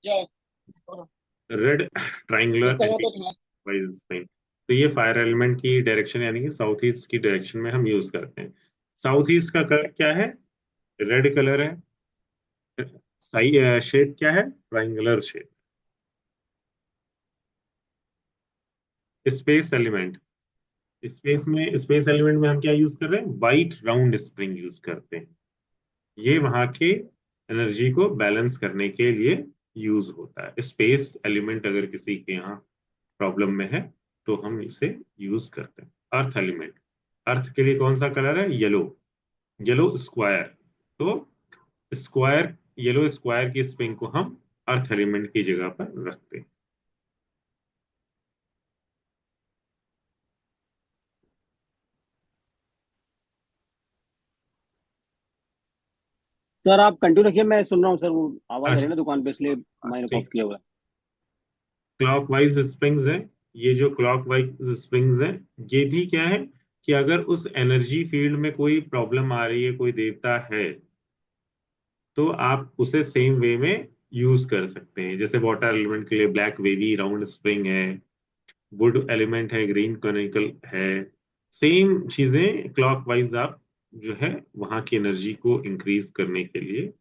Red triangular anti clockwise thing. तो ये fire element की डायरेक्शन यानी कि साउथ ईस्ट की डायरेक्शन में हम यूज करते हैं। साउथ ईस्ट का कलर क्या है? रेड कलर है। सही शेड क्या है? Triangular shade. Space element. Space element में हम क्या यूज कर रहे हैं? वाइट राउंड स्प्रिंग यूज करते हैं। ये वहां के एनर्जी को बैलेंस करने के लिए यूज होता है। स्पेस एलिमेंट अगर किसी के यहाँ प्रॉब्लम में है तो हम इसे यूज करते हैं। Earth element. अर्थ के लिए कौन सा कलर है? येलो। Yellow square. तो स्क्वायर, येलो स्क्वायर की स्प्रिंग को हम अर्थ एलिमेंट की जगह पर रखते हैं। सर आप कंटिन्यू रखिए, मैं सुन रहा हूँ सर, वो आवाज आ रही है अच्छा। ना दुकान पे, इसलिए हाँ, माइक ऑफ ठीक। किया हुआ है। क्लॉकवाइज स्प्रिंग्स हैं। ये जो क्लॉकवाइज स्प्रिंग्स हैं, ये भी क्या है कि अगर उस एनर्जी फील्ड में कोई प्रॉब्लम आ रही है, कोई देवता है, तो आप उसे सेम वे में यूज कर सकते हैं। जैसे वाटर एलिमेंट के लिए ब्लैक वेवी राउंड स्प्रिंग है। वुड एलिमेंट है, ग्रीन कॉनिकल है। सेम चीजें क्लॉकवाइज आप जो है वहां की एनर्जी को इंक्रीज करने के लिए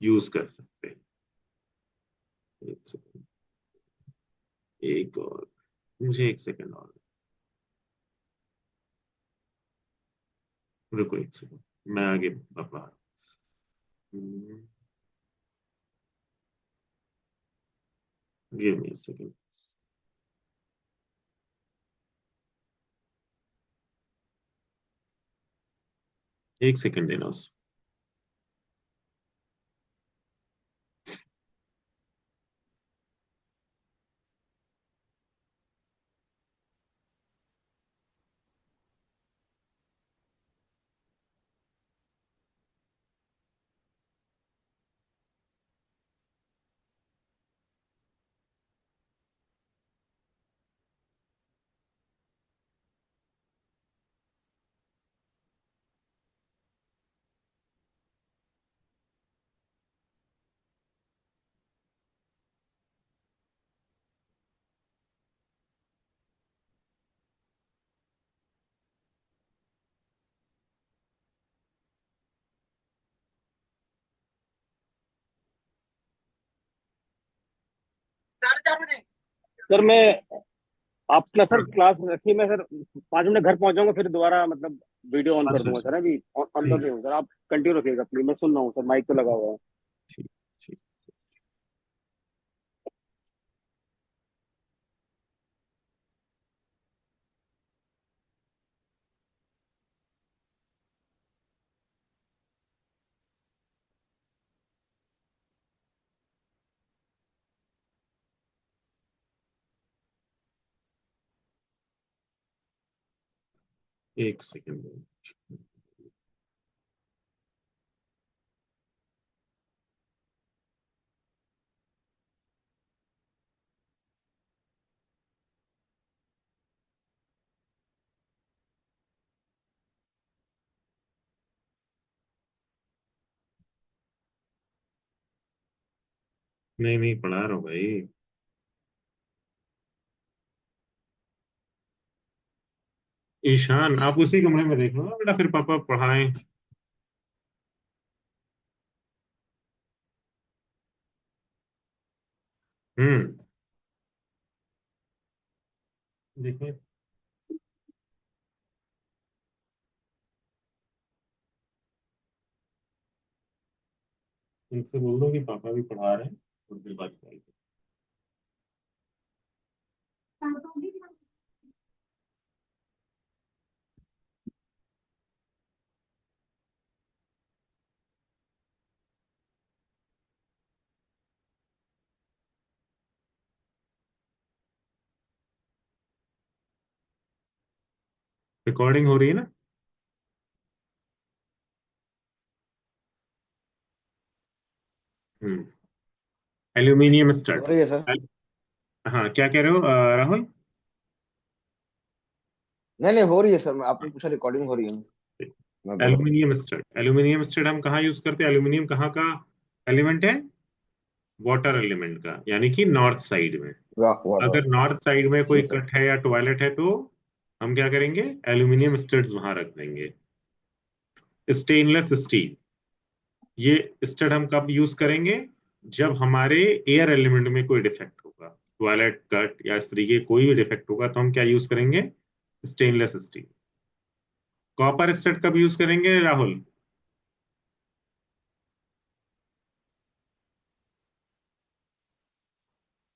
यूज कर सकते हैं। एक सेकंड। एक और, मुझे एक सेकंड और, रुको एक सेकंड, मैं आगे बता। Give me second. एक सेकंड देना उस। सर मैं, आप ना सर हाँ। क्लास रखिए, मैं सर 5 मिनट घर पहुंच जाऊंगा, फिर दोबारा मतलब वीडियो ऑन कर अच्छा दूंगा अच्छा। सर। अभी अंदर ठीक। नहीं हूँ सर, आप कंटिन्यू रखिएगा प्लीज, मैं सुन रहा हूँ सर, माइक तो लगा हुआ है। ठीक। ठीक। एक सेकंड। नहीं नहीं, पढ़ा रहा हूँ भाई। ईशान, आप उसी कमरे में देख लो ना बेटा, फिर पापा पढ़ाएं। हम्म। देखिए, इनसे बोल दो कि पापा भी पढ़ा रहे हैं, और फिर बात करेंगे। रिकॉर्डिंग हो रही है ना? हम्म। एल्यूमिनियम हो स्टड। रही है सर। हाँ, क्या कह रहे हो राहुल? नहीं नहीं, हो रही है सर, मैं आपने पूछा रिकॉर्डिंग हो रही है। मैं बोल रहा हूँ। Aluminium stud. एल्यूमिनियम स्टड हम कहाँ यूज करते हैं? एल्यूमिनियम कहाँ का एलिमेंट है? वाटर एलिमेंट का, यानी कि नॉर्थ साइड में। वाटर। अगर नॉर्थ साइड में कोई जी सर। कट है या टॉयलेट है तो हम क्या करेंगे, एल्यूमिनियम स्टड्स वहां रख देंगे। स्टेनलेस स्टील, ये स्टड हम कब यूज करेंगे, जब हमारे एयर एलिमेंट में कोई डिफेक्ट होगा, टॉयलेट कट या इस तरीके कोई भी डिफेक्ट होगा तो हम क्या यूज करेंगे, स्टेनलेस स्टील। कॉपर स्टड कब यूज करेंगे राहुल,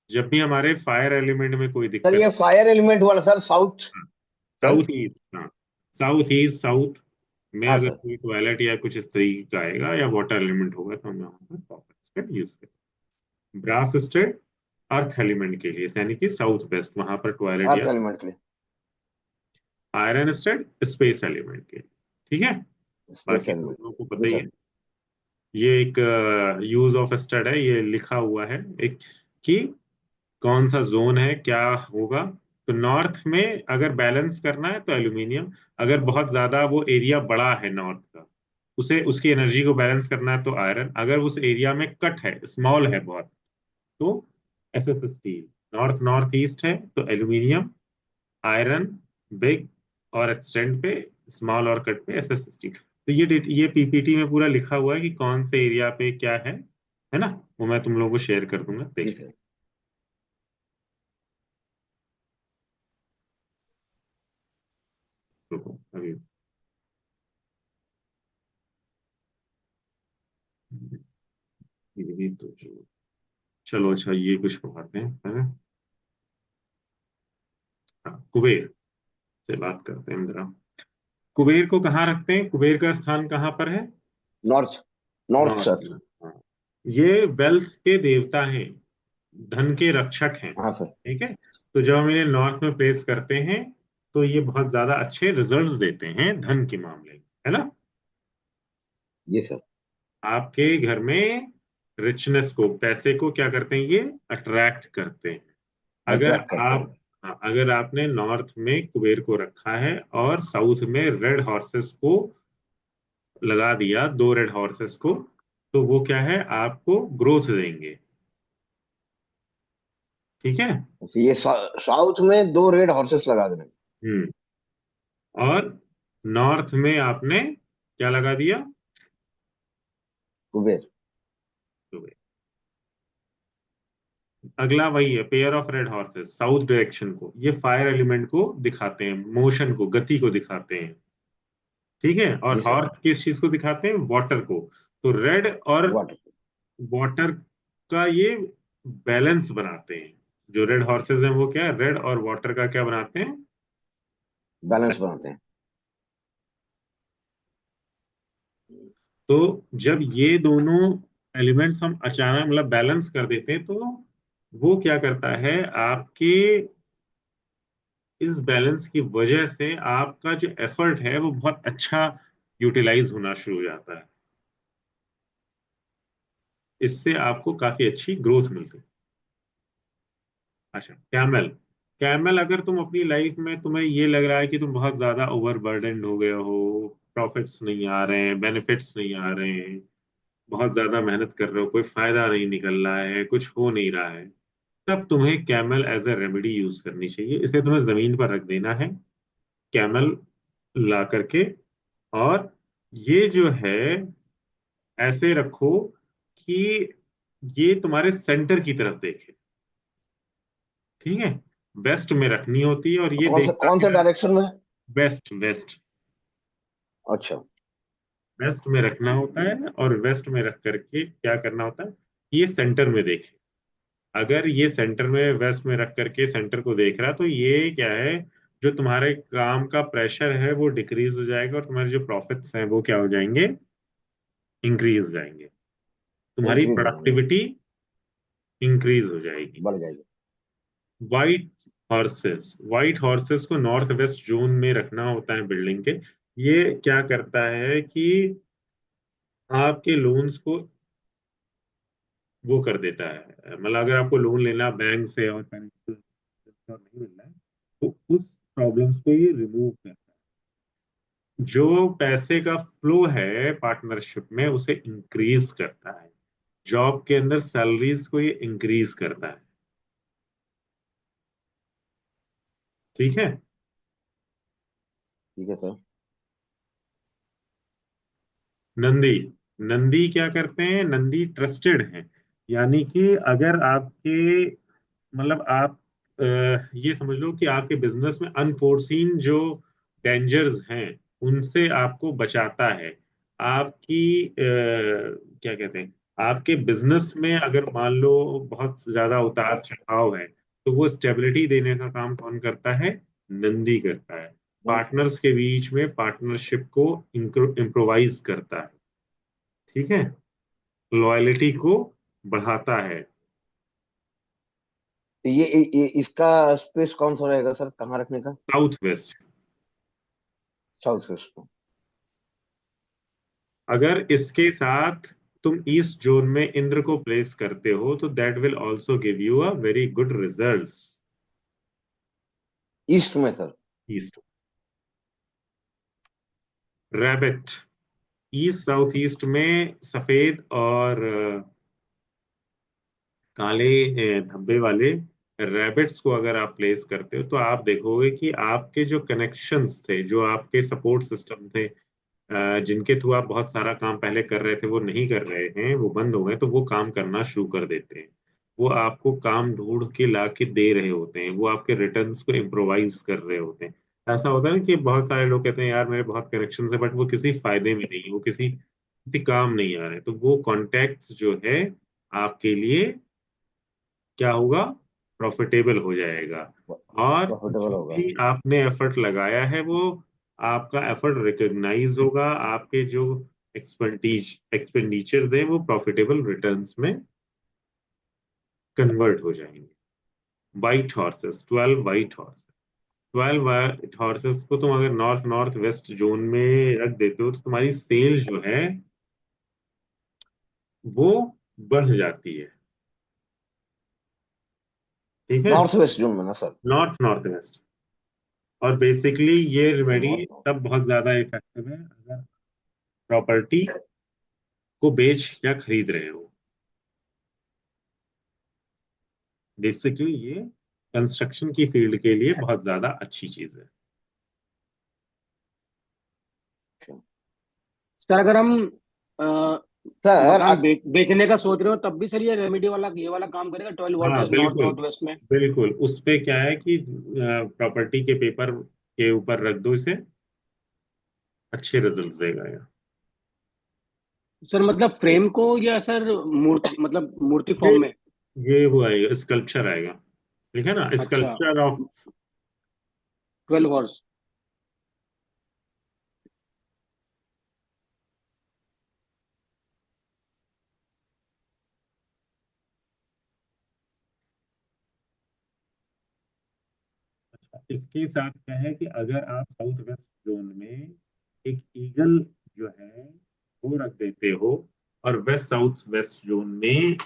जब भी हमारे फायर एलिमेंट में कोई सर दिक्कत। ये फायर एलिमेंट हुआ ना sir, south. Sir. South east, हाँ, साउथ ईस्ट साउथ में हाँ अगर सर। कोई टॉयलेट या कुछ इस तरीके का आएगा या वाटर एलिमेंट होगा तो हम यहाँ पर कॉपर स्टड यूज करेंगे। ब्रास स्टड अर्थ एलिमेंट के लिए, यानी कि साउथ वेस्ट वहां पर टॉयलेट अर्थ या। एलिमेंट के लिए। आयरन स्टड स्पेस एलिमेंट के लिए। ठीक है, स्पेस बाकी तो एलिमेंट। हम लोग को जी पता ही है। सर। ये एक यूज ऑफ स्टड है, ये लिखा हुआ है एक, कि कौन सा जोन है क्या होगा। तो नॉर्थ में अगर बैलेंस करना है तो एल्यूमिनियम, अगर बहुत ज्यादा वो एरिया बड़ा है नॉर्थ का, उसे उसकी एनर्जी को बैलेंस करना है तो आयरन, अगर उस एरिया में कट है, स्मॉल है बहुत, तो SS steel. North north east है तो एल्यूमिनियम, आयरन बिग, और एक्सटेंड पे स्मॉल और कट पे एसएस स्टील। तो ये पीपीटी में पूरा लिखा हुआ है कि कौन से एरिया पे क्या है ना। वो मैं तुम लोगों को शेयर कर दूंगा, जी देख सर। लो अभी। ये तो चलो अच्छा, ये कुछ पढ़ाते हैं, है ना। हाँ, कुबेर से बात करते हैं जरा। कुबेर को कहाँ रखते हैं, कुबेर का स्थान कहाँ पर है। नॉर्थ। North north sir. में, हाँ। ये वेल्थ के देवता हैं, धन के रक्षक हैं। हाँ सर। ठीक है, तो जब हम इन्हें नॉर्थ में प्लेस करते हैं तो ये बहुत ज्यादा अच्छे रिजल्ट्स देते हैं धन के मामले में, है ना। जी सर। आपके घर में रिचनेस को, पैसे को क्या करते हैं, ये अट्रैक्ट करते हैं। अगर अट्रैक्ट करते आप, हैं। हाँ, अगर आपने नॉर्थ में कुबेर को रखा है और साउथ में रेड हॉर्सेस को लगा दिया, दो रेड हॉर्सेस को, तो वो क्या है, आपको ग्रोथ देंगे। ठीक है। तो ये साउथ में दो रेड हॉर्सेस लगा देना। हम्म। और नॉर्थ में आपने क्या लगा दिया, कुबेर। कुबेर। अगला वही है, pair of red horses south direction को, ये फायर एलिमेंट को दिखाते हैं, मोशन को, गति को दिखाते हैं। ठीक है, और जी सर। हॉर्स किस चीज को दिखाते हैं, वाटर को। तो रेड और वाटर। वाटर का ये बैलेंस बनाते हैं। जो रेड हॉर्सेस हैं वो क्या है, रेड और वाटर का क्या बनाते हैं, बैलेंस बनाते हैं। तो जब ये दोनों एलिमेंट्स हम अचानक मतलब बैलेंस कर देते हैं तो वो क्या करता है, आपके इस बैलेंस की वजह से आपका जो एफर्ट है वो बहुत अच्छा यूटिलाइज होना शुरू हो जाता है। इससे आपको काफी अच्छी ग्रोथ मिलती है। अच्छा, कैमल। कैमल, अगर तुम अपनी लाइफ में तुम्हें ये लग रहा है कि तुम बहुत ज्यादा ओवरबर्डनड हो गए हो, प्रॉफिट्स नहीं आ रहे हैं, बेनिफिट्स नहीं आ रहे हैं, बहुत ज्यादा मेहनत कर रहे हो, कोई फायदा नहीं निकल रहा है, कुछ हो नहीं रहा है, तब तुम्हें camel as a remedy use करनी चाहिए। इसे तुम्हें जमीन पर रख देना है, कैमल ला करके, और ये जो है ऐसे रखो कि ये तुम्हारे सेंटर की तरफ देखे। ठीक है, वेस्ट में रखनी होती है और ये देखता कौन सा किधर, डायरेक्शन में है? वेस्ट वेस्ट, अच्छा। वेस्ट में रखना होता है। और वेस्ट में रख करके क्या करना होता है, ये सेंटर में देखे। अगर ये सेंटर में वेस्ट में रख करके सेंटर को देख रहा, तो ये क्या है, जो तुम्हारे काम का प्रेशर है वो डिक्रीज हो जाएगा और तुम्हारे जो प्रॉफिट्स हैं वो क्या हो जाएंगे, इंक्रीज हो जाएंगे। तुम्हारी इंक्रीज हो जाएंगे। प्रोडक्टिविटी इंक्रीज हो जाएगी। बढ़ जाएगी। व्हाइट हॉर्सेस को नॉर्थ वेस्ट जोन में रखना होता है बिल्डिंग के। ये क्या करता है कि आपके लोन्स को वो कर देता है, मतलब अगर आपको लोन लेना बैंक से और फाइनेंशियल नहीं मिल रहा है तो उस प्रॉब्लम्स को ये रिमूव करता है। जो पैसे का फ्लो है पार्टनरशिप में उसे इंक्रीज करता है। जॉब के अंदर सैलरीज को ये इंक्रीज करता है। ठीक है। ठीक है सर। नंदी, नंदी क्या करते हैं? नंदी ट्रस्टेड हैं। यानी कि अगर आपके, मतलब आप ये समझ लो कि आपके बिजनेस में अनफोर्सीन जो डेंजर्स हैं उनसे आपको बचाता है। आपकी क्या कहते हैं, आपके बिजनेस में अगर मान लो बहुत ज्यादा उतार चढ़ाव है, तो वो स्टेबिलिटी देने का काम कौन करता है? नंदी करता है। हम्म, पार्टनर्स के बीच में पार्टनरशिप को इम्प्रोवाइज करता है। ठीक है। लॉयलिटी को बढ़ाता है। तो ये इसका स्पेस कौन सा रहेगा सर, कहाँ रखने का? South west. साउथ वेस्ट में। अगर इसके साथ तुम ईस्ट जोन में इंद्र को प्लेस करते हो तो that will also give you a very good results. East में sir. East. Rabbit, east south east में सफेद और काले धब्बे वाले रैबिट्स को अगर आप प्लेस करते हो तो आप देखोगे कि आपके जो कनेक्शंस थे, जो आपके सपोर्ट सिस्टम थे, जिनके थ्रू आप बहुत सारा काम पहले कर रहे थे वो नहीं कर रहे हैं, वो बंद हो गए, तो वो काम करना शुरू कर देते हैं। वो आपको काम ढूंढ के ला के दे रहे होते हैं, वो आपके रिटर्न्स को इम्प्रोवाइज कर रहे होते हैं। ऐसा होता है ना कि बहुत सारे लोग कहते हैं यार मेरे बहुत कनेक्शन है बट वो किसी फायदे में नहीं, वो किसी काम नहीं आ रहे, तो वो कॉन्टैक्ट्स जो है आपके लिए क्या होगा? प्रॉफिटेबल हो जाएगा। और प्रॉफिटेबल जो होगा। भी आपने एफर्ट लगाया है वो आपका एफर्ट रिकॉग्नाइज होगा, आपके जो एक्सपेंडिचर्स हैं वो प्रॉफिटेबल रिटर्न्स में कन्वर्ट हो जाएंगे। White horses, 12 white horses, 12 white horses को तुम अगर नॉर्थ नॉर्थ वेस्ट जोन में रख देते हो तो तुम्हारी सेल जो है वो बढ़ जाती है। ठीक है। नॉर्थ वेस्ट जोन में ना सर? North north west. और बेसिकली ये रेमेडी नॉर्थ। तब बहुत ज्यादा इफेक्टिव है अगर प्रॉपर्टी को बेच या खरीद रहे हो। बेसिकली ये कंस्ट्रक्शन की फील्ड के लिए बहुत ज्यादा अच्छी चीज है। सर अगर हम अ, सर मकान बेचने का सोच रहे हो तब भी सर ये रेमेडी वाला ये वाला काम करेगा, 12 वोल्ट हाँ नॉर्थ बिल्कुल। नॉर्थ वेस्ट में? बिल्कुल उस पे क्या है कि प्रॉपर्टी के पेपर के ऊपर रख दो इसे, अच्छे रिजल्ट देगा ये। सर मतलब फ्रेम को या सर मूर्ति, मतलब मूर्ति ये फॉर्म में? ये वो आएगा, स्कल्पचर आएगा। ठीक है ना, अच्छा, स्कल्पचर ऑफ। 12 हॉर्स। इसके साथ क्या है कि अगर आप साउथ वेस्ट जोन में एक ईगल जो है वो रख देते हो, और वेस्ट साउथ वेस्ट जोन में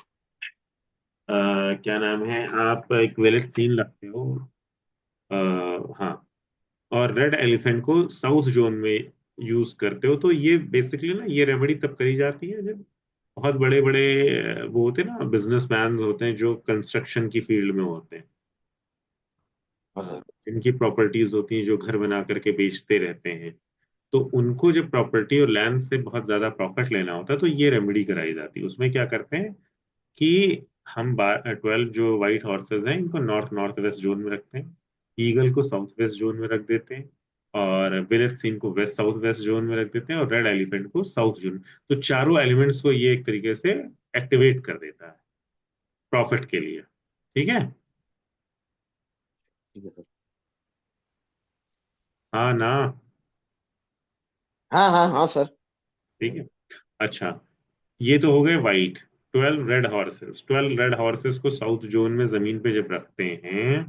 क्या नाम है, आप एक वेलेट सीन रखते हो, आ, हाँ, और रेड एलिफेंट को साउथ जोन में यूज करते हो, तो ये बेसिकली ना ये रेमेडी तब करी जाती है जब बहुत बड़े बड़े वो होते हैं ना, बिजनेसमैन होते हैं जो कंस्ट्रक्शन की फील्ड में होते हैं, हाँ सर। जिनकी प्रॉपर्टीज होती हैं जो घर बना करके बेचते रहते हैं, तो उनको जब प्रॉपर्टी और लैंड से बहुत ज्यादा प्रॉफिट लेना होता है तो ये रेमेडी कराई जाती है। उसमें क्या करते हैं कि हम 12 जो व्हाइट हॉर्सेस हैं इनको नॉर्थ नॉर्थ वेस्ट जोन में रखते हैं, ईगल को साउथ वेस्ट जोन में रख देते हैं, और विलेट सीन को वेस्ट साउथ वेस्ट जोन में रख देते हैं, और रेड एलिफेंट को साउथ जोन। तो चारों एलिमेंट्स को ये एक तरीके से एक्टिवेट कर देता है प्रॉफिट के लिए। ठीक है। ठीक है सर। हाँ ना। हाँ हाँ हाँ सर। ठीक है। अच्छा, ये तो हो गए वाइट। 12 रेड हॉर्सेस को साउथ जोन में जमीन पे जब रखते हैं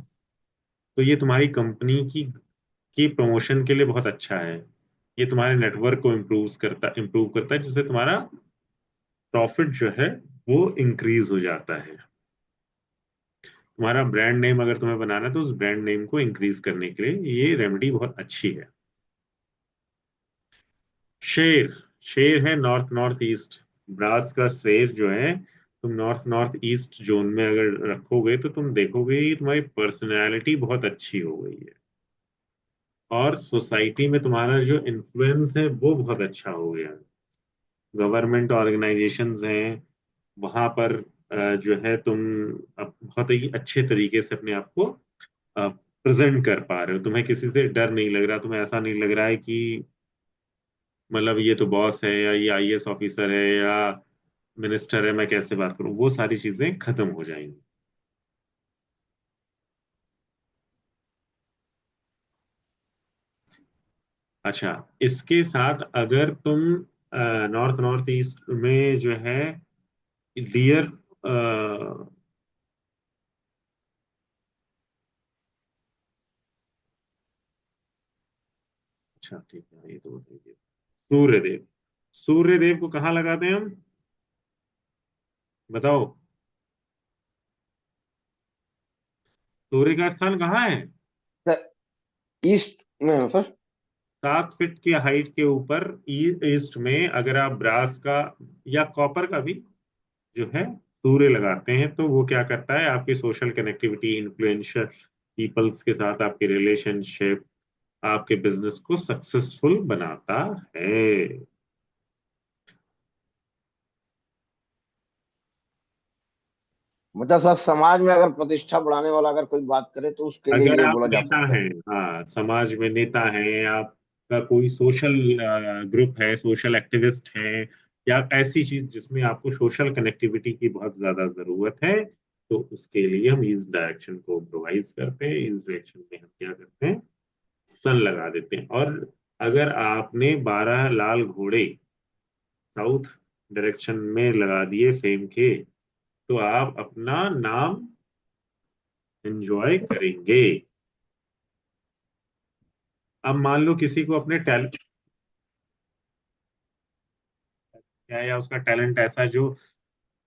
तो ये तुम्हारी कंपनी की प्रमोशन के लिए बहुत अच्छा है। ये तुम्हारे नेटवर्क को इम्प्रूव करता है, जिससे तुम्हारा प्रॉफिट जो है वो इंक्रीज हो जाता है। तुम्हारा ब्रांड नेम अगर तुम्हें बनाना है तो उस ब्रांड नेम को इंक्रीज करने के लिए ये रेमेडी बहुत अच्छी है। शेर, शेर है नॉर्थ नॉर्थ ईस्ट। ब्रास का शेर जो है तुम नॉर्थ नॉर्थ ईस्ट जोन में अगर रखोगे तो तुम देखोगे कि तुम्हारी पर्सनैलिटी बहुत अच्छी हो गई है, और सोसाइटी में तुम्हारा जो इन्फ्लुएंस है वो बहुत अच्छा हो गया है। गवर्नमेंट ऑर्गेनाइजेशंस हैं वहां पर जो है तुम बहुत ही अच्छे तरीके से अपने आप को प्रेजेंट कर पा रहे हो। तुम्हें किसी से डर नहीं लग रहा, तुम्हें ऐसा नहीं लग रहा है कि मतलब ये तो बॉस है या ये आईएएस ऑफिसर है या मिनिस्टर है, मैं कैसे बात करूं। वो सारी चीजें खत्म हो जाएंगी। अच्छा, इसके साथ अगर तुम नॉर्थ नॉर्थ ईस्ट में जो है डियर, अच्छा ठीक है, ये तो बताइए। सूर्यदेव, सूर्यदेव को कहाँ लगाते हैं हम, बताओ। सूर्य का स्थान कहाँ है? सर ईस्ट में हो सर। 7 फीट की हाइट के ऊपर ईस्ट में अगर आप ब्रास का या कॉपर का भी जो है सूर्य लगाते हैं तो वो क्या करता है, आपकी सोशल कनेक्टिविटी, इन्फ्लुएंशियल पीपल्स के साथ आपकी रिलेशनशिप, आपके बिजनेस को सक्सेसफुल बनाता है। मतलब सर समाज में अगर प्रतिष्ठा बढ़ाने वाला अगर कोई बात करे तो उसके लिए अगर ये आप बोला जा नेता सकता हैं, है। हाँ समाज में नेता हैं, आपका कोई सोशल ग्रुप है, सोशल एक्टिविस्ट है, या ऐसी चीज जिसमें आपको सोशल कनेक्टिविटी की बहुत ज्यादा जरूरत है, तो उसके लिए हम इस डायरेक्शन को इम्प्रोवाइज करते हैं। इस डायरेक्शन में हम क्या करते हैं, सन लगा देते हैं। और अगर आपने 12 लाल घोड़े साउथ डायरेक्शन में लगा दिए फेम के, तो आप अपना नाम एंजॉय करेंगे। अब मान लो किसी को अपने टैलेंट है या उसका टैलेंट ऐसा जो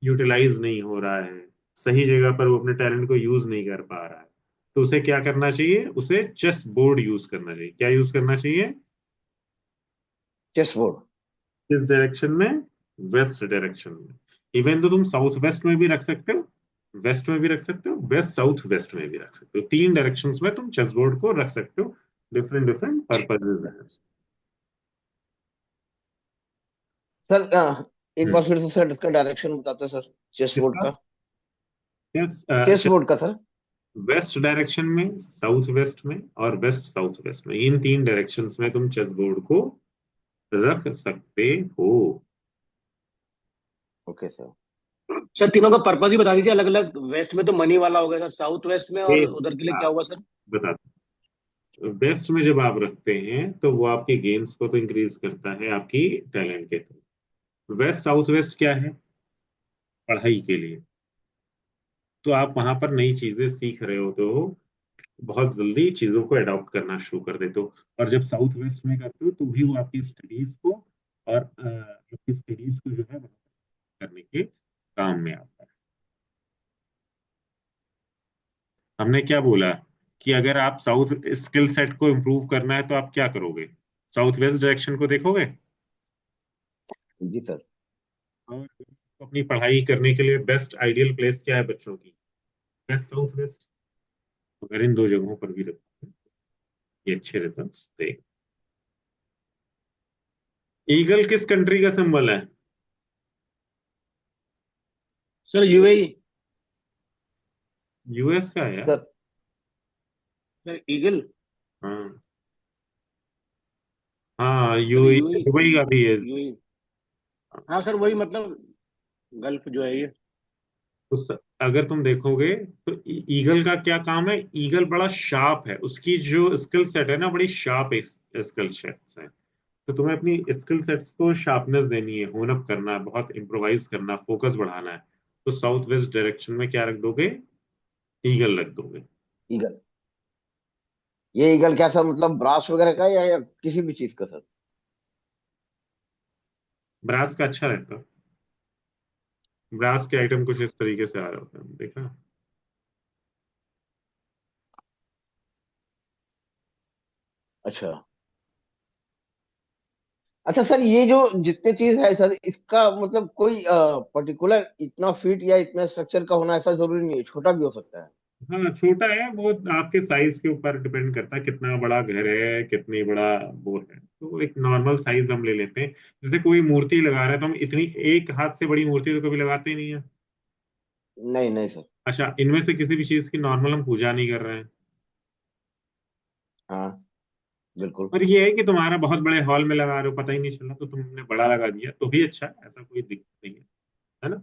यूटिलाइज नहीं हो रहा है, सही जगह पर वो अपने टैलेंट को यूज नहीं कर पा रहा है, तो उसे क्या करना चाहिए, उसे चेस बोर्ड यूज करना चाहिए। क्या यूज करना चाहिए? Chess board. किस डायरेक्शन में? वेस्ट डायरेक्शन में। इवन तो तुम साउथ वेस्ट में भी रख सकते हो, वेस्ट में भी रख सकते हो, वेस्ट साउथ वेस्ट में भी रख सकते हो। 3 डायरेक्शंस में तुम चेस बोर्ड को रख सकते हो। डिफरेंट डिफरेंट पर्पजेज हैं। सर एक बार हम्म। फिर से सर इसका डायरेक्शन बताते सर, चेस बोर्ड किसका? का। यस। चेस बोर्ड का सर। वेस्ट डायरेक्शन में, साउथ वेस्ट में और वेस्ट साउथ वेस्ट में, इन 3 डायरेक्शंस में तुम चेस बोर्ड को रख सकते हो। Okay sir. सर तीनों का पर्पज ही बता दीजिए अलग अलग। वेस्ट में तो मनी वाला हो गया सर, साउथ वेस्ट में और ये उधर के लिए हाँ, क्या हुआ सर? बता दो। वेस्ट में जब आप रखते हैं तो वो आपके गेम्स को तो इंक्रीज करता है आपकी टैलेंट के थ्रू। वेस्ट साउथ वेस्ट क्या है? पढ़ाई के लिए। तो आप वहां पर नई चीजें सीख रहे होते हो, बहुत जल्दी चीजों को अडॉप्ट करना शुरू कर देते हो। और जब साउथ वेस्ट में करते हो तो भी वो आपकी स्टडीज को और आपकी स्टडीज को जो है करने के काम में आता है। हमने क्या बोला कि अगर आप साउथ स्किल सेट को इम्प्रूव करना है तो आप क्या करोगे, साउथ वेस्ट डायरेक्शन को देखोगे। जी सर। और अपनी पढ़ाई करने के लिए बेस्ट आइडियल प्लेस क्या है बच्चों की? West south west. अगर इन 2 जगहों पर भी रखो, ये अच्छे रिजल्ट्स दे। ईगल किस कंट्री का सिंबल है? Sir UAE. यूएस का है यार। Sir sir eagle. हाँ, हाँ सर यूएई, यूएई। दुबई का भी है। यूएई। हाँ सर वही मतलब गल्फ जो है ये। उस अगर तुम देखोगे तो ईगल का क्या काम है, ईगल बड़ा शार्प है, उसकी जो स्किल सेट है ना बड़ी शार्प स्किल सेट्स है। तो तुम्हें अपनी स्किल सेट्स को शार्पनेस देनी है, होन अप करना है, बहुत इम्प्रोवाइज करना, फोकस बढ़ाना है। तो साउथ वेस्ट डायरेक्शन में क्या रख दोगे, ईगल रख दोगे। ईगल। ये ईगल क्या सर, मतलब ब्रास वगैरह का या किसी भी चीज का सर? ब्रास का अच्छा रहता है। ब्रास के आइटम कुछ इस तरीके से आ रहे होते हैं, देखा। अच्छा। अच्छा सर, ये जो जितने चीज है सर, इसका मतलब कोई पर्टिकुलर इतना फीट या इतना स्ट्रक्चर का होना ऐसा जरूरी नहीं है, छोटा भी हो सकता है। हाँ, छोटा है वो, आपके साइज के ऊपर डिपेंड करता है कितना बड़ा घर है, कितनी बड़ा वो है। तो एक नॉर्मल साइज हम ले लेते हैं। जैसे कोई मूर्ति लगा रहे हैं तो हम इतनी एक हाथ से बड़ी मूर्ति तो कभी लगाते ही नहीं है। नहीं नहीं सर। अच्छा, इनमें से किसी भी चीज की नॉर्मल हम पूजा नहीं कर रहे हैं। हाँ बिल्कुल। और ये है कि तुम्हारा बहुत बड़े हॉल में लगा रहे हो, पता ही नहीं चला, तो तुमने बड़ा लगा दिया तो भी अच्छा है, ऐसा कोई दिक्कत नहीं है ना।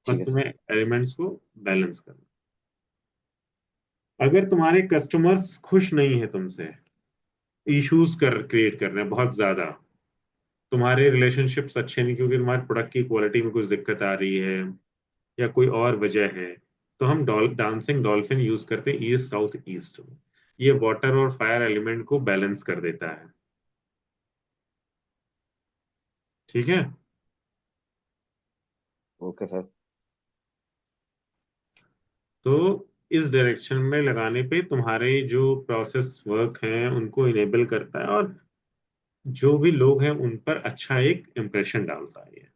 ठीक बस है सर। तुम्हें एलिमेंट्स को बैलेंस करना। अगर तुम्हारे कस्टमर्स खुश नहीं है तुमसे, इश्यूज कर क्रिएट कर रहे हैं बहुत ज्यादा, तुम्हारे रिलेशनशिप्स अच्छे नहीं क्योंकि तुम्हारे प्रोडक्ट की क्वालिटी में कुछ दिक्कत आ रही है या कोई और वजह है, तो हम डांसिंग डॉल्फिन यूज करते हैं ईस्ट साउथ ईस्ट में। ये वाटर और फायर एलिमेंट को बैलेंस कर देता है। ठीक है। Okay sir. तो इस डायरेक्शन में लगाने पे तुम्हारे जो प्रोसेस वर्क हैं उनको इनेबल करता है, और जो भी लोग हैं उन पर अच्छा एक इम्प्रेशन डालता है ये।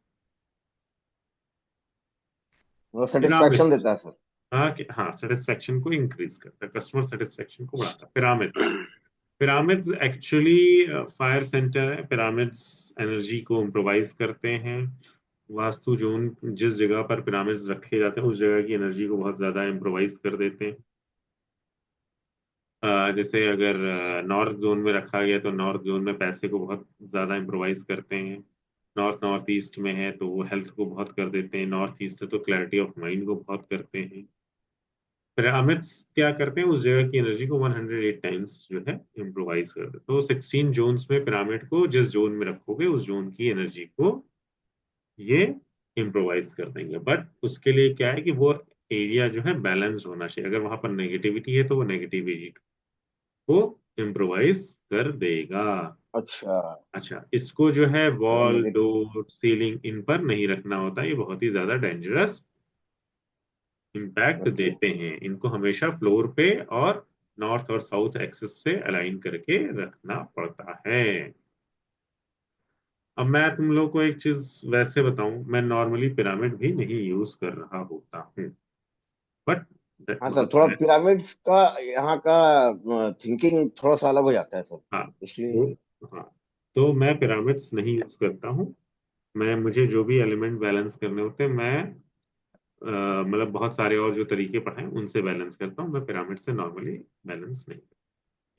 वो सेटिस्फैक्शन पिरामिड्स। देता है सर। हाँ हाँ, सेटिस्फेक्शन को इंक्रीज करता है, कस्टमर सेटिस्फेक्शन को बढ़ाता है। Pyramids, pyramids actually fire centre है। पिरामिड्स एनर्जी को इम्प्रोवाइज करते हैं। वास्तु जोन, जिस जगह पर पिरामिड्स रखे जाते हैं उस जगह की एनर्जी को बहुत ज्यादा इम्प्रोवाइज कर देते हैं। जैसे अगर नॉर्थ जोन में रखा गया तो नॉर्थ जोन में पैसे को बहुत ज्यादा इम्प्रोवाइज करते हैं। नॉर्थ नॉर्थ ईस्ट में है तो वो हेल्थ को बहुत कर देते हैं। नॉर्थ ईस्ट है तो क्लैरिटी ऑफ माइंड को बहुत करते हैं। पिरामिड्स क्या करते हैं, उस जगह की एनर्जी को 108 टाइम्स जो है इम्प्रोवाइज कर देते हैं। तो 16 जोन्स में पिरामिड को जिस जोन में रखोगे उस जोन की एनर्जी को ये इम्प्रोवाइज कर देंगे। बट उसके लिए क्या है कि वो एरिया जो है बैलेंस्ड होना चाहिए। अगर वहां पर नेगेटिविटी है तो वो नेगेटिविटी को इम्प्रोवाइज कर देगा। अच्छा। अच्छा, इसको जो है तो वॉल नेगेटिव। डोर सीलिंग इन पर नहीं रखना होता, ये बहुत ही ज्यादा डेंजरस इम्पैक्ट ओके। देते हैं। इनको हमेशा फ्लोर पे और नॉर्थ और साउथ एक्सिस से अलाइन करके रखना पड़ता है। अब मैं तुम लोग को एक चीज वैसे बताऊं, मैं नॉर्मली पिरामिड भी नहीं यूज कर रहा होता हूँ, बट हाँ सर, बहुत थोड़ा सारे। पिरामिड्स का यहाँ का थिंकिंग थोड़ा सा अलग हो जाता है सर, हाँ, इसलिए। वो, हाँ, तो मैं पिरामिड्स नहीं यूज करता हूँ। मैं मुझे जो भी एलिमेंट बैलेंस करने होते हैं मैं मतलब बहुत सारे और जो तरीके पढ़े हैं उनसे बैलेंस करता हूँ। मैं पिरामिड से नॉर्मली बैलेंस नहीं।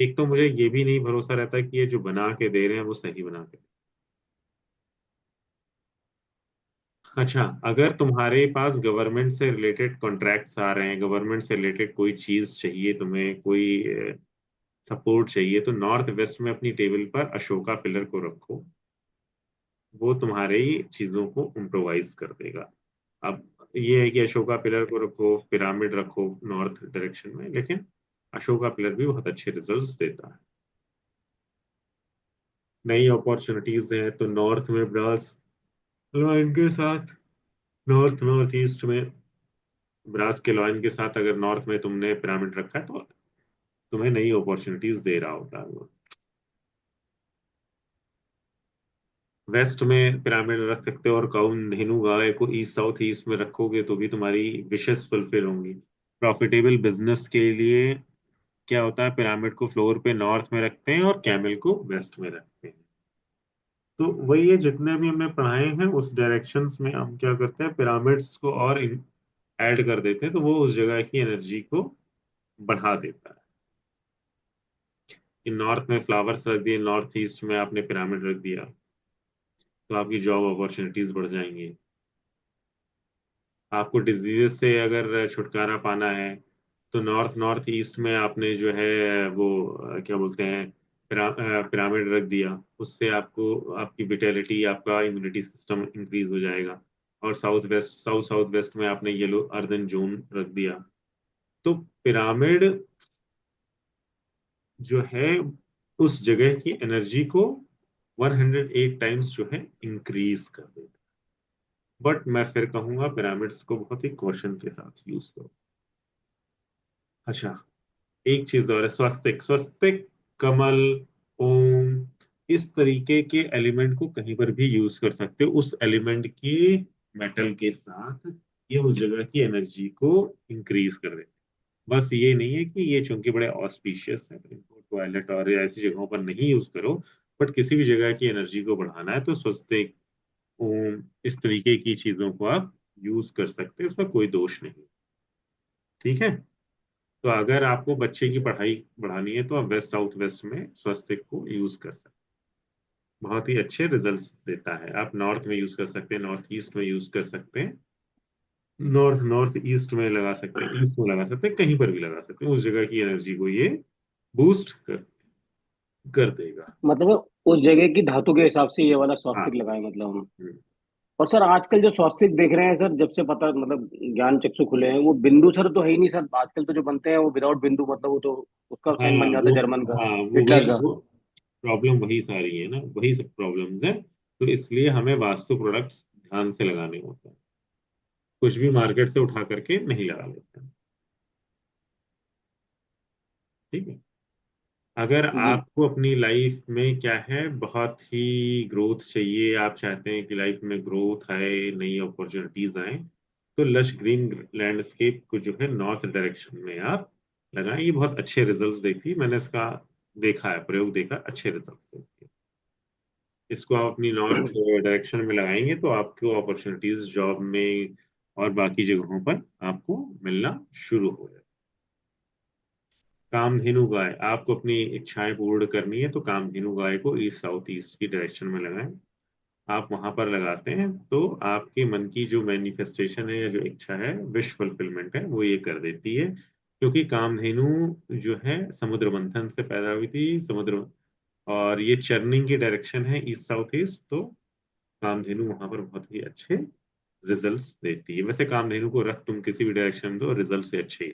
एक तो मुझे ये भी नहीं भरोसा रहता कि ये जो बना के दे रहे हैं वो सही बना के। अच्छा, अगर तुम्हारे पास गवर्नमेंट से रिलेटेड कॉन्ट्रैक्ट्स आ रहे हैं, गवर्नमेंट से रिलेटेड कोई चीज चाहिए तुम्हें, कोई सपोर्ट चाहिए, तो नॉर्थ वेस्ट में अपनी टेबल पर अशोका पिलर को रखो। वो तुम्हारे ही चीजों को इम्प्रोवाइज कर देगा। अब ये है कि अशोका पिलर को रखो, पिरामिड रखो नॉर्थ डायरेक्शन में, लेकिन अशोका पिलर भी बहुत अच्छे रिजल्ट्स देता है। नई अपॉर्चुनिटीज हैं तो नॉर्थ में ब्रास लॉइन के साथ, नॉर्थ नॉर्थ ईस्ट में ब्रास के लॉइन के साथ अगर नॉर्थ में तुमने पिरामिड रखा है तो तुम्हें नई अपॉर्चुनिटीज दे रहा होता है वो। वेस्ट में पिरामिड रख सकते हो, और काउन धेनु गाय को ईस्ट साउथ ईस्ट में रखोगे तो भी तुम्हारी विशेस फुलफिल होंगी। प्रॉफिटेबल बिजनेस के लिए क्या होता है, पिरामिड को फ्लोर पे नॉर्थ में रखते हैं और कैमल को वेस्ट में रखते हैं। तो वही है, जितने भी हमने पढ़ाए हैं उस डायरेक्शंस में हम क्या करते हैं, पिरामिड्स को और ऐड कर देते हैं तो वो उस जगह की एनर्जी को बढ़ा देता है। कि नॉर्थ में फ्लावर्स रख दिए, नॉर्थ ईस्ट में आपने पिरामिड रख दिया, तो आपकी जॉब अपॉर्चुनिटीज बढ़ जाएंगी। आपको डिजीजेस से अगर छुटकारा पाना है तो नॉर्थ नॉर्थ ईस्ट में आपने जो है वो क्या बोलते हैं, पिरामिड रख दिया, उससे आपको आपकी विटेलिटी, आपका इम्यूनिटी सिस्टम इंक्रीज हो जाएगा। और south west, south south west में आपने येलो अर्दन जोन रख दिया, तो पिरामिड जो है उस जगह की एनर्जी को 108 टाइम्स जो है इंक्रीज कर देता है। बट मैं फिर कहूंगा पिरामिड्स को बहुत ही कॉशन के साथ यूज करो। अच्छा, एक चीज और है, स्वस्तिक। स्वस्तिक, कमल, ओम, इस तरीके के एलिमेंट को कहीं पर भी यूज कर सकते हो, उस एलिमेंट के मेटल के साथ ये उस जगह की एनर्जी को इंक्रीज कर दे। बस ये नहीं है कि ये चूंकि बड़े ऑस्पिशियस है तो इनको टॉयलेट और ऐसी जगहों पर नहीं यूज करो, बट किसी भी जगह की एनर्जी को बढ़ाना है तो स्वस्तिक, ओम, इस तरीके की चीजों को आप यूज कर सकते हैं, इसमें कोई दोष नहीं। ठीक है। तो अगर आपको बच्चे की पढ़ाई बढ़ानी है तो आप वेस्ट साउथ वेस्ट में स्वस्तिक को यूज कर सकते हैं, बहुत ही अच्छे रिजल्ट्स देता है। आप नॉर्थ में यूज कर सकते हैं, नॉर्थ ईस्ट में यूज कर सकते हैं, नॉर्थ नॉर्थ ईस्ट में लगा सकते हैं, ईस्ट में लगा सकते हैं, कहीं पर भी लगा सकते हैं, उस जगह की एनर्जी को ये बूस्ट कर देगा। मतलब उस जगह की धातु के हिसाब से ये वाला हाँ। स्वास्तिक लगाए मतलब हम। हम्म। और सर आजकल जो स्वास्तिक देख रहे हैं सर, जब से पता मतलब ज्ञान चक्षु खुले हैं, वो बिंदु सर तो है ही नहीं सर। आजकल तो जो बनते हैं वो विदाउट बिंदु, मतलब वो तो उसका हाँ साइन बन जाता वो है जर्मन का, हाँ वो हिटलर वही का। वो प्रॉब्लम वही सारी है ना, वही सब प्रॉब्लम्स है। तो इसलिए हमें वास्तु प्रोडक्ट्स ध्यान से लगाने होते हैं, कुछ भी मार्केट से उठा करके नहीं लगा लेते हैं। ठीक है। अगर जी। आपको अपनी लाइफ में क्या है, बहुत ही ग्रोथ चाहिए, आप चाहते हैं कि लाइफ में ग्रोथ आए, नई अपॉर्चुनिटीज आए, तो लश ग्रीन लैंडस्केप को जो है नॉर्थ डायरेक्शन में आप लगाएं, ये बहुत अच्छे रिजल्ट्स देती है। मैंने इसका देखा है, प्रयोग देखा, अच्छे रिजल्ट्स देती है। इसको आप अपनी नॉर्थ डायरेक्शन में लगाएंगे तो आपको अपॉर्चुनिटीज जॉब में और बाकी जगहों पर आपको मिलना शुरू हो जाए। कामधेनु गाय, आपको अपनी इच्छाएं पूर्ण करनी है तो कामधेनु गाय को ईस्ट साउथ ईस्ट की डायरेक्शन में लगाएं। आप वहां पर लगाते हैं तो आपके मन की जो मैनिफेस्टेशन है या जो इच्छा है, विश फुलफिलमेंट है, वो ये कर देती है। क्योंकि कामधेनु जो है समुद्र मंथन से पैदा हुई थी, समुद्र, और ये चर्निंग की डायरेक्शन है ईस्ट साउथ ईस्ट, तो कामधेनु वहां पर बहुत ही अच्छे रिजल्ट्स देती है। वैसे कामधेनु को रख तुम किसी भी डायरेक्शन में दो, रिजल्ट से अच्छे ही।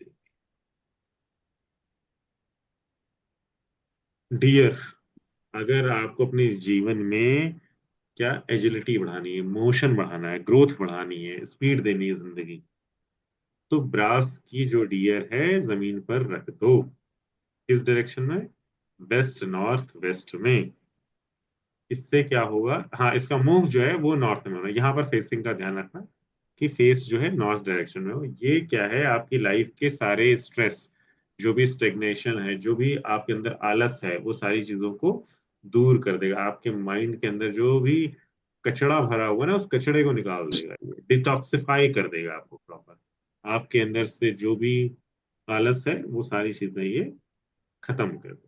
डियर, अगर आपको अपने जीवन में क्या एजिलिटी बढ़ानी है, मोशन बढ़ाना है, ग्रोथ बढ़ानी है, स्पीड देनी है जिंदगी, तो ब्रास की जो डियर है जमीन पर रख दो। किस डायरेक्शन में? वेस्ट नॉर्थ वेस्ट में। इससे क्या होगा, हाँ, इसका मुंह जो है वो नॉर्थ में होना, यहाँ पर फेसिंग का ध्यान रखना कि फेस जो है नॉर्थ डायरेक्शन में हो। ये क्या है, आपकी लाइफ के सारे स्ट्रेस, जो भी स्टेग्नेशन है, जो भी आपके अंदर आलस है, वो सारी चीजों को दूर कर देगा। आपके माइंड के अंदर जो भी कचड़ा भरा हुआ है ना, उस कचड़े को निकाल देगा, ये डिटॉक्सिफाई कर देगा आपको प्रॉपर। आपके अंदर से जो भी आलस है वो सारी चीजें ये खत्म कर देगा।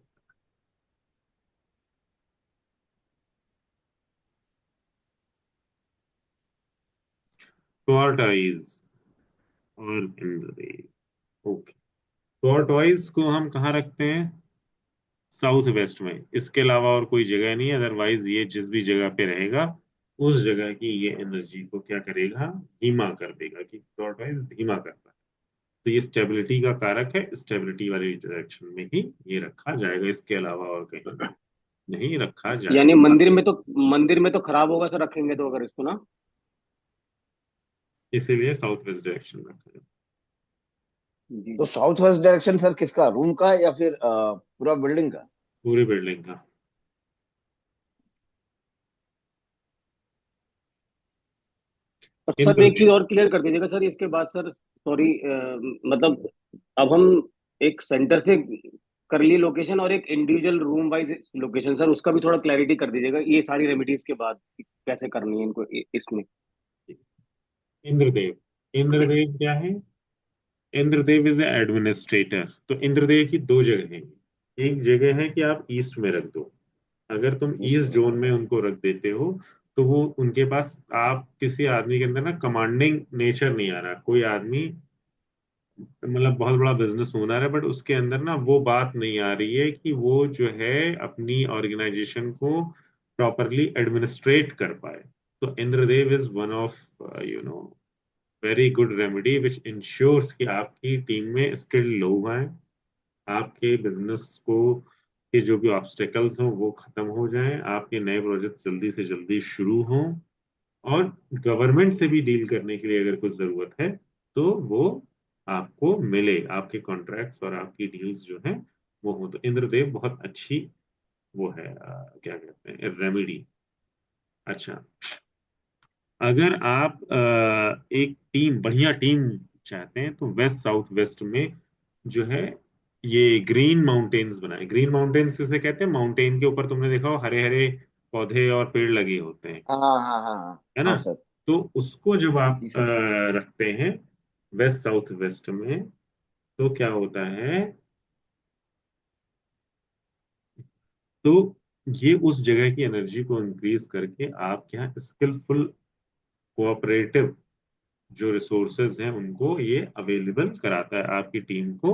टॉर्टॉइज और इंद्रदेव। ओके। टॉर्टॉइज को हम कहाँ रखते हैं? साउथ वेस्ट में। इसके अलावा और कोई जगह नहीं है, अदरवाइज ये जिस भी जगह पे रहेगा उस जगह की ये एनर्जी को क्या करेगा, धीमा कर देगा, कि टॉर्टॉइज धीमा करता है। तो ये स्टेबिलिटी का कारक है, स्टेबिलिटी वाली डायरेक्शन में ही ये रखा जाएगा, इसके अलावा और कहीं नहीं रखा यानी जाएगा। मंदिर में तो खराब होगा सर रखेंगे तो, अगर इसको ना। इसीलिए साउथ वेस्ट डायरेक्शन में रखा जाएगा। जी तो जी। साउथ वेस्ट डायरेक्शन सर किसका, रूम का या फिर पूरा बिल्डिंग का? पूरी बिल्डिंग का। और सर एक चीज इंद्रदेव। और क्लियर कर दीजिएगा सर इसके बाद सर, सॉरी, मतलब अब हम एक सेंटर से कर लिए लोकेशन और एक individual room wise location, sir उसका भी थोड़ा क्लैरिटी कर दीजिएगा ये सारी रेमेडीज के बाद कि कैसे करनी है इनको इसमें। इंद्रदेव, इंद्रदेव क्या है? Indradev is administrator. तो इंद्रदेव की दो जगह हैं। एक जगह है कि आप ईस्ट में रख दो, अगर तुम ईस्ट ईस्ट में। जोन में उनको रख देते हो तो वो उनके पास, आप किसी आदमी के अंदर ना कमांडिंग नेचर नहीं आ रहा, कोई आदमी मतलब बहुत बड़ा बिजनेस ओनर है बट उसके अंदर ना वो बात नहीं आ रही है कि वो जो है अपनी ऑर्गेनाइजेशन को प्रॉपरली एडमिनिस्ट्रेट कर पाए। तो Indradev is one of you know very good remedy which ensures कि आपकी टीम में स्किल्ड लोग हैं, आपके बिजनेस को के जो भी ऑब्स्टेकल्स हों वो खत्म हो जाएं, आपके नए प्रोजेक्ट जल्दी से जल्दी शुरू हों, और गवर्नमेंट से भी डील करने के लिए अगर कुछ जरूरत है तो वो आपको मिले, आपके कॉन्ट्रैक्ट्स और आपकी डील्स जो हैं वो हो। तो इंद्रदेव बहुत अच्छी वो है क्या कहते हैं, रेमेडी। अच्छा, अगर आप एक टीम, बढ़िया टीम चाहते हैं, तो वेस्ट साउथ वेस्ट में जो है ये ग्रीन माउंटेन्स बनाए। ग्रीन माउंटेन्स किसे कहते हैं? माउंटेन के ऊपर तुमने देखा हो हरे हरे पौधे और पेड़ लगे होते हैं, हाँ हाँ हाँ हाँ है ना? हाँ सर। तो उसको जब आप जी सर। रखते हैं वेस्ट साउथ वेस्ट में, तो क्या होता है, तो ये उस जगह की एनर्जी को इंक्रीज करके आपके यहाँ स्किलफुल कोऑपरेटिव जो रिसोर्सेज हैं उनको ये अवेलेबल कराता है, आपकी टीम को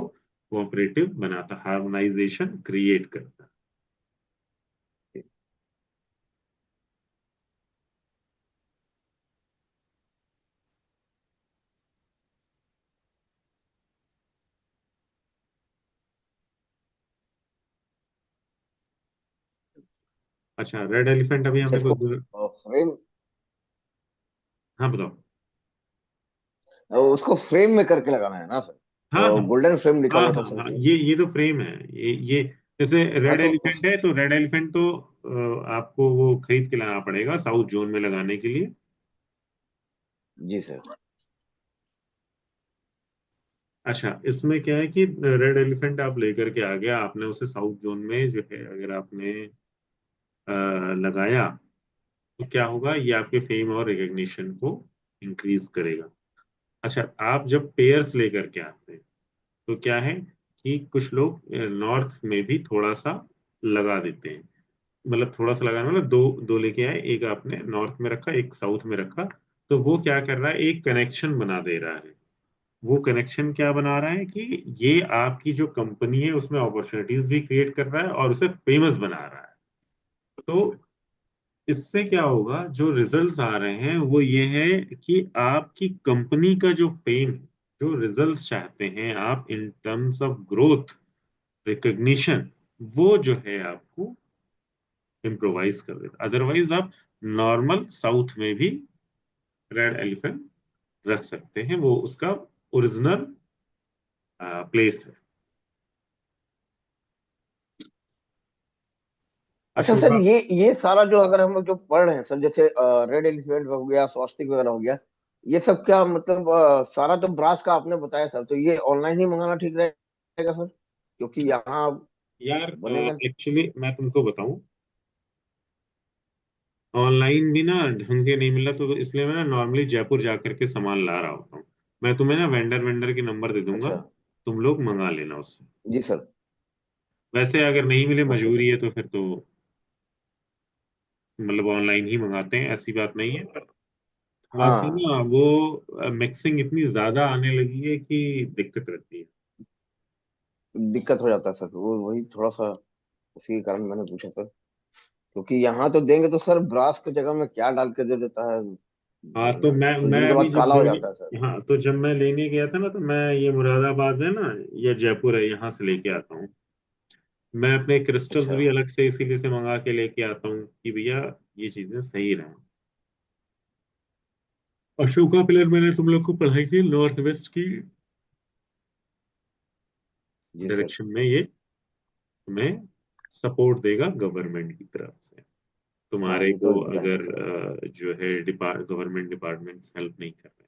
कोऑपरेटिव बनाता, हार्मोनाइजेशन क्रिएट करता है। अच्छा, रेड एलिफेंट अभी हमने इसको कोई, फ्रेम, हाँ बताओ। उसको फ्रेम में करके लगाना है ना सर? हाँ हाँ गोल्डन फ्रेम लिखा हाँ हुआ था हाँ सर हाँ, उसमें। ये तो फ्रेम है। ये जैसे हाँ रेड तो एलिफेंट है, तो रेड एलिफेंट तो आपको वो खरीद के लाना पड़ेगा साउथ जोन में लगाने के लिए। जी सर। अच्छा, इसमें क्या है कि रेड एलिफेंट आप लेकर के आ गया, आपने उसे साउथ जोन में जो है अगर आपने लगाया, तो क्या होगा, ये आपके फेम और रिकग्निशन को इंक्रीज करेगा। अच्छा, आप जब पेयर्स लेकर के आते हैं, तो क्या है कि कुछ लोग नॉर्थ में भी थोड़ा सा लगा देते हैं। मतलब थोड़ा सा लगाना, मतलब दो दो लेके आए, एक आपने नॉर्थ में रखा, एक साउथ में रखा, तो वो क्या कर रहा है, एक कनेक्शन बना दे रहा है। वो कनेक्शन क्या बना रहा है कि ये आपकी जो कंपनी है उसमें अपॉर्चुनिटीज भी क्रिएट कर रहा है और उसे फेमस बना रहा है। तो इससे क्या होगा, जो रिजल्ट्स आ रहे हैं वो ये है कि आपकी कंपनी का जो फेम, जो रिजल्ट्स चाहते हैं आप in terms of growth, recognition, वो जो है आपको इम्प्रोवाइज कर देता। अदरवाइज आप नॉर्मल साउथ में भी रेड एलिफेंट रख सकते हैं, वो उसका ओरिजिनल प्लेस है। अच्छा सर, अशोका, ये सारा जो अगर हम लोग जो पढ़ रहे हैं सर, जैसे रेड एलिफेंट हो गया, स्वास्तिक वगैरह हो गया, ये सब क्या मतलब सारा तो ब्रास का आपने बताया सर, तो ये ऑनलाइन ही मंगाना ठीक रहेगा सर, क्योंकि यहाँ यार बनेगा। एक्चुअली मैं तुमको बताऊं, ऑनलाइन भी ना ढंग के नहीं मिल रहा, तो इसलिए मैं ना नॉर्मली जयपुर जाकर के सामान ला रहा होता हूँ। मैं तुम्हें ना वेंडर वेंडर के नंबर दे दूंगा, अच्छा। तुम लोग मंगा लेना उससे। जी सर। वैसे अगर नहीं मिले, ओके सर। मजबूरी है, तो फिर तो मतलब ऑनलाइन ही मंगाते हैं, ऐसी बात नहीं है। पर थोड़ा सा हाँ, ना वो मिक्सिंग इतनी ज्यादा आने लगी है कि दिक्कत रहती है। दिक्कत हो जाता है सर, वो वही थोड़ा सा उसी के कारण मैंने पूछा सर, क्योंकि यहाँ तो देंगे तो सर ब्रास की जगह में क्या डाल के दे देता है, हाँ, तो कुछ मैं दिन के अभी बाद जब काला हो लेने, जाता है सर। हाँ तो जब मैं लेने गया था ना, तो मैं ये मुरादाबाद है ना, या जयपुर है, यहाँ से लेके आता हूँ। मैं अपने क्रिस्टल्स अच्छा। भी अलग से इसीलिए से मंगा के लेके आता हूँ कि भैया ये चीजें सही रहें। अशोका पिलर मैंने तुम लोग को पढ़ाई थी, नॉर्थ वेस्ट की जी सर। डायरेक्शन में, ये तुम्हें सपोर्ट देगा गवर्नमेंट की तरफ से। हाँ, तुम्हारे ये तो को जानते अगर सर। जो है गवर्नमेंट डिपार्टमेंट्स हेल्प नहीं कर रहे,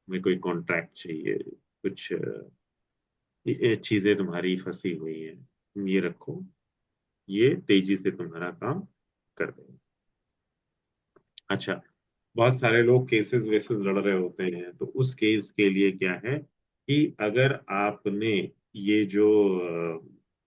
तुम्हें कोई कॉन्ट्रैक्ट चाहिए, कुछ ये चीजें तुम्हारी फंसी हुई हैं, तुम ये रखो, ये तेजी से तुम्हारा काम कर देंगे। अच्छा, बहुत सारे लोग केसेस वेसेस लड़ रहे होते हैं, तो उस केस के लिए क्या है कि अगर आपने ये जो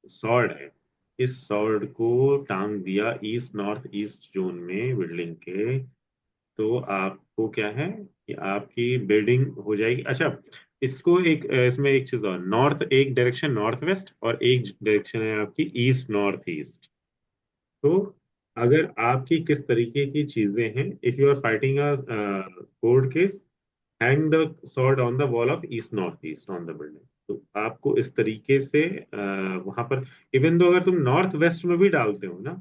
सॉर्ड है, इस सॉर्ड को टांग दिया ईस्ट नॉर्थ ईस्ट जोन में बिल्डिंग के, तो आपको क्या है कि आपकी बिल्डिंग हो जाएगी। अच्छा, इसको एक इसमें एक चीज और, नॉर्थ एक डायरेक्शन नॉर्थ वेस्ट और एक डायरेक्शन है आपकी ईस्ट नॉर्थ ईस्ट। तो अगर आपकी किस तरीके की चीजें हैं, if you are fighting a court case, hang the sword on the wall of east north east on the building. तो आपको इस तरीके से वहां पर, इवन दो अगर तुम नॉर्थ वेस्ट में भी डालते हो ना,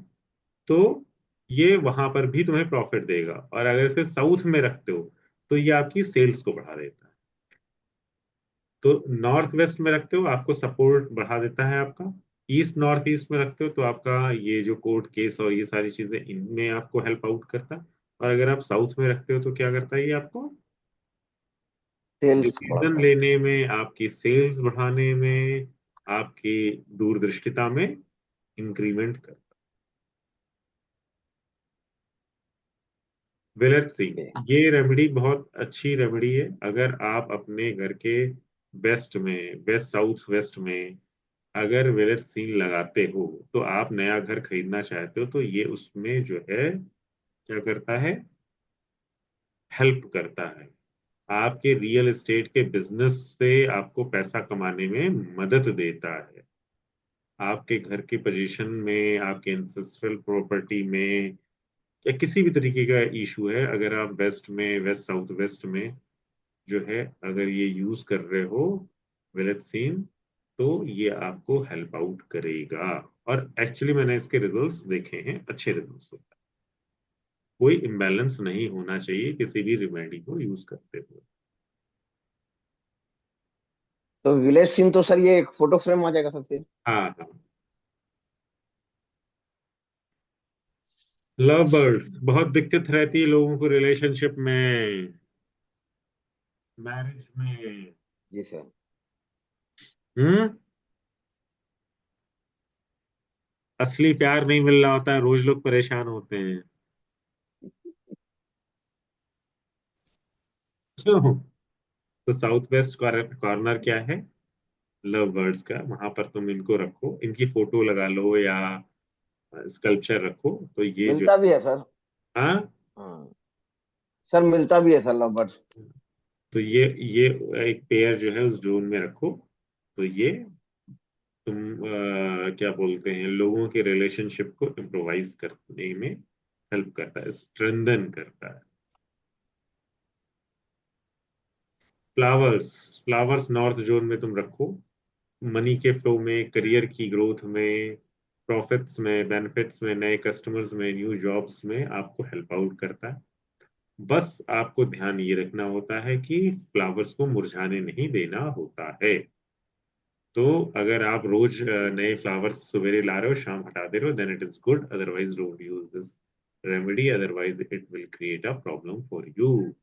तो ये वहां पर भी तुम्हें प्रॉफिट देगा, और अगर इसे साउथ में रखते हो, तो ये आपकी सेल्स को बढ़ा देता है। तो नॉर्थ वेस्ट में रखते हो, आपको सपोर्ट बढ़ा देता है आपका, ईस्ट नॉर्थ ईस्ट में रखते हो तो आपका ये जो कोर्ट केस और ये सारी चीजें, इनमें आपको हेल्प आउट करता है। और अगर आप साउथ में रखते हो तो क्या करता है ये आपको? सेल्स डिसीजन बढ़ाता है। लेने में, आपकी सेल्स बढ़ाने में, आपकी दूरदृष्टिता में इंक्रीमेंट करता है। Village okay. सीड, ये रेमेडी बहुत अच्छी रेमेडी है। अगर आप अपने घर के वेस्ट में, वेस्ट साउथ वेस्ट में अगर विलेज सीड लगाते हो, तो आप नया घर खरीदना चाहते हो तो ये उसमें जो है क्या करता है? हेल्प करता है। आपके रियल एस्टेट के बिजनेस से आपको पैसा कमाने में मदद देता है। आपके घर की पोजीशन में, आपके एंसेस्ट्रल प्रॉपर्टी में, या किसी भी तरीके का इशू है, अगर आप वेस्ट में, वेस्ट साउथ वेस्ट में जो है अगर ये यूज कर रहे हो विलेज सीन, तो ये आपको हेल्प आउट करेगा। और एक्चुअली मैंने इसके रिजल्ट्स देखे हैं, अच्छे रिजल्ट्स। कोई इम्बैलेंस नहीं होना चाहिए किसी भी रेमेडी को यूज करते हुए। तो विलेज सीन तो सर ये एक फोटो फ्रेम आ जाएगा सर फिर? हाँ हाँ। लव बर्ड्स, बहुत दिक्कत रहती है लोगों को रिलेशनशिप में, मैरिज में। जी सर। हम्म। असली प्यार नहीं मिल रहा होता है, रोज लोग परेशान होते हैं। क्यों? तो साउथ वेस्ट कॉर्नर क्या है लव बर्ड्स का, वहां पर तुम इनको रखो, इनकी फोटो लगा लो या स्कल्पचर रखो, तो ये जो, मिलता भी है सर। हाँ, हाँ सर, मिलता भी है सर लव। तो ये एक पेयर जो है उस ड्रोन में रखो, तो ये तुम क्या बोलते हैं, लोगों के रिलेशनशिप को इम्प्रोवाइज करने में हेल्प करता है, स्ट्रेंथन करता है। फ्लावर्स, फ्लावर्स नॉर्थ जोन में तुम रखो, मनी के फ्लो में, करियर की ग्रोथ में, प्रॉफिट्स में, बेनिफिट्स में, नए कस्टमर्स में, न्यू जॉब्स में आपको हेल्प आउट करता है। बस आपको ध्यान ये रखना होता है कि फ्लावर्स को मुरझाने नहीं देना होता है। तो अगर आप रोज नए फ्लावर्स सवेरे ला रहे हो, शाम हटा दे रहे हो, then it is good, otherwise don't use this remedy, otherwise it will create a problem for you.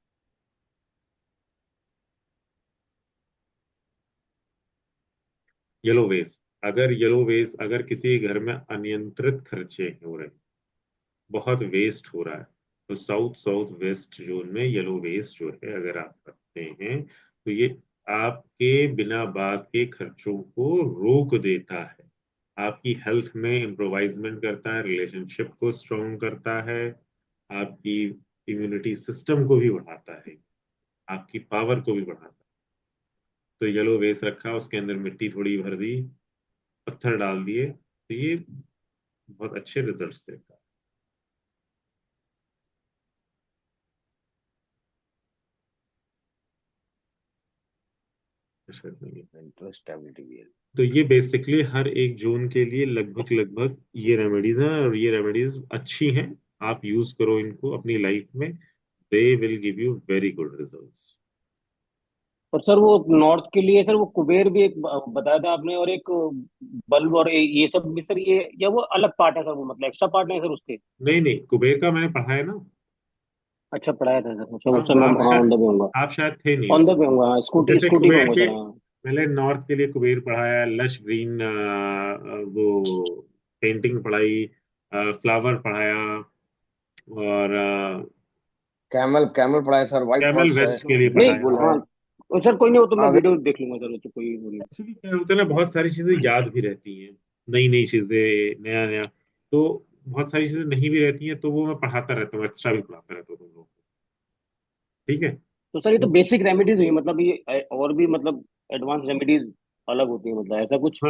Yellow west, अगर येलो वेस्ट, अगर किसी घर में अनियंत्रित खर्चे हो रहे हैं, बहुत वेस्ट हो रहा है, तो साउथ साउथ वेस्ट जोन में येलो वेस्ट जो है अगर आप रखते हैं, तो ये आपके बिना बात के खर्चों को रोक देता है, आपकी हेल्थ में इम्प्रोवाइजमेंट करता है, रिलेशनशिप को स्ट्रॉन्ग करता है, आपकी इम्यूनिटी सिस्टम को भी बढ़ाता है, आपकी पावर को भी बढ़ाता है। तो येलो वेस्ट रखा, उसके अंदर मिट्टी थोड़ी भर दी, पत्थर डाल दिए, तो ये बहुत अच्छे रिजल्ट्स देता है। ऐसा नहीं है। मेंटल स्टेबिलिटी भी है। तो ये बेसिकली हर एक जोन के लिए लगभग लगभग ये रेमेडीज हैं, और ये रेमेडीज अच्छी हैं। आप यूज करो इनको अपनी लाइफ में, they will give you very good results. और सर वो नॉर्थ के लिए सर वो कुबेर भी एक बताया था आपने, और एक बल्ब और ये सब भी सर, ये या वो अलग पार्ट है सर, वो मतलब एक्स्ट्रा पार्ट नहीं सर उसके? नहीं नहीं, कुबेर का मैंने पढ़ा है ना। अच्छा पढ़ाया था सर, अच्छा हाँ, उस समय हाँ ऑन शायद द वे होऊंगा। आप शायद थे नहीं ऑन उस द वे समय। होऊंगा, हाँ तो स्कूटी जैसे स्कूटी पे कुबेर होऊंगा के, सर, हाँ। मैंने नॉर्थ के लिए कुबेर पढ़ाया, लश ग्रीन वो पेंटिंग पढ़ाई, फ्लावर पढ़ाया, और कैमल कैमल पड़ा है सर, व्हाइट कैमल हॉर्स है, वेस्ट के लिए नहीं पढ़ाया। रेड बुल है। हाँ, तो सर कोई नहीं, वो तो मैं आगे। वीडियो देख लूंगा सर, वो तो कोई वो नहीं। एक्चुअली क्या होता है ना, बहुत सारी चीजें याद भी रहती हैं, नई नई चीजें, नया नया, तो बहुत सारी चीजें नहीं भी रहती हैं, तो वो मैं पढ़ाता रहता हूँ, एक्स्ट्रा भी पढ़ाता रहता हूँ तुम लोगों को। ठीक है। तो सर ये तो तो बेसिक रेमेडीज हुई, मतलब ये और भी मतलब एडवांस रेमेडीज अलग होती है, मतलब ऐसा कुछ? हाँ,